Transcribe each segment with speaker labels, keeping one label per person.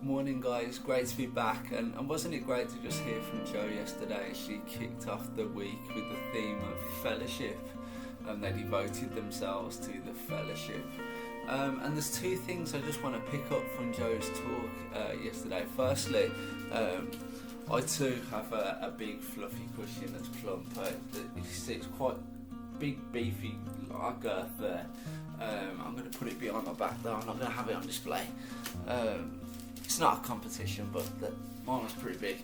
Speaker 1: Morning guys, great to be back, and wasn't it great to just hear from Jo yesterday? She kicked off the week with the theme of fellowship, and they devoted themselves to the fellowship. And there's two things I just want to pick up from Jo's talk yesterday. Firstly, I too have a big fluffy cushion that's plump. It's quite big, beefy, like girth there. I'm going to put it behind my back though. I'm not going to have it on display. It's not a competition, but mine was pretty big.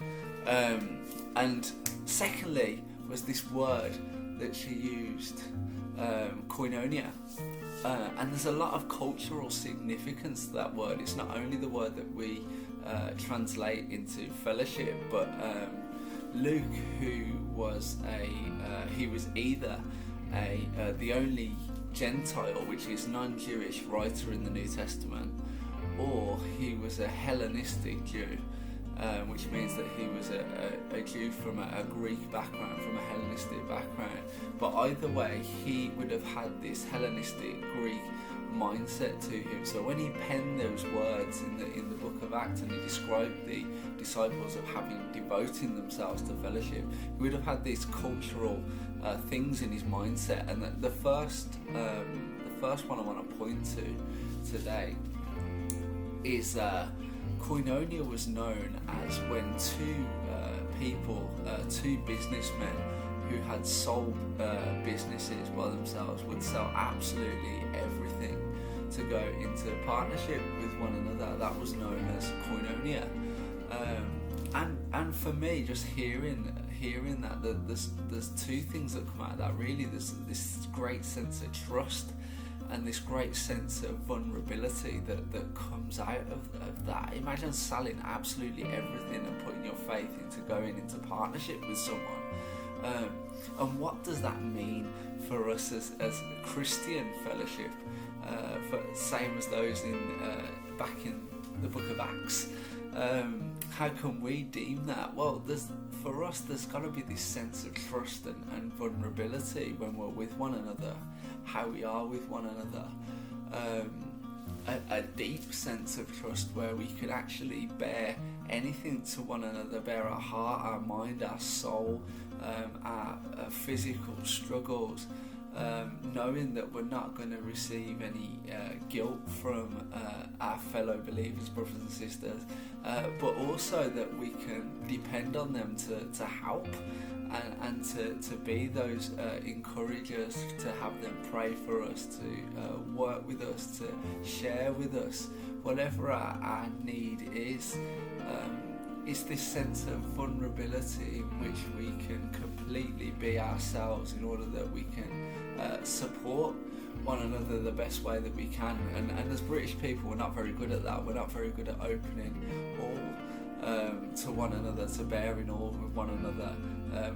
Speaker 1: And secondly was this word that she used, koinonia. And there's a lot of cultural significance to that word. It's not only the word that we translate into fellowship, but Luke, who was he was either the only Gentile, which is non-Jewish, writer in the New Testament, or he was a Hellenistic Jew, which means that he was a Jew from a Greek background, from a Hellenistic background. But either way, he would have had this Hellenistic Greek mindset to him. So when he penned those words in the book of Acts, and he described the disciples of devoting themselves to fellowship, he would have had these cultural things in his mindset. And the first one I want to point to today is koinonia was known as when two businessmen who had sold businesses by themselves would sell absolutely everything to go into partnership with one another. That was known as koinonia. And for me, just hearing that, there's two things that come out of that. Really, there's this great sense of trust and this great sense of vulnerability that comes out of that. Imagine selling absolutely everything and putting your faith into going into partnership with someone. And what does that mean for us as Christian fellowship? Same as those back in the book of Acts. How can we deem that? Well, for us, there's got to be this sense of trust and vulnerability when we're with one another, how we are with one another. A deep sense of trust where we can actually bear anything to one another, bear our heart, our mind, our soul, our physical struggles, knowing that we're not going to receive any guilt from our fellow believers, brothers and sisters, but also that we can depend on them to help and to be those encouragers, to have them pray for us, to work with us, to share with us whatever our need is. It's this sense of vulnerability in which we can completely be ourselves in order that we can support one another the best way that we can. And as British people, we're not very good at that. We're not very good at opening all to one another, to bearing all with one another.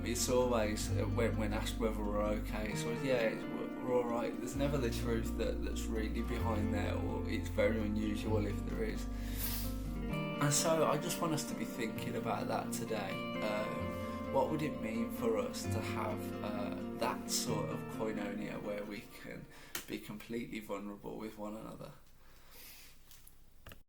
Speaker 1: It's always, when asked whether we're okay, so yeah, we're alright. There's never the truth that's really behind there, or it's very unusual if there is. And so I just want us to be thinking about that today. What would it mean for us to have that sort of koinonia where we can be completely vulnerable with one another?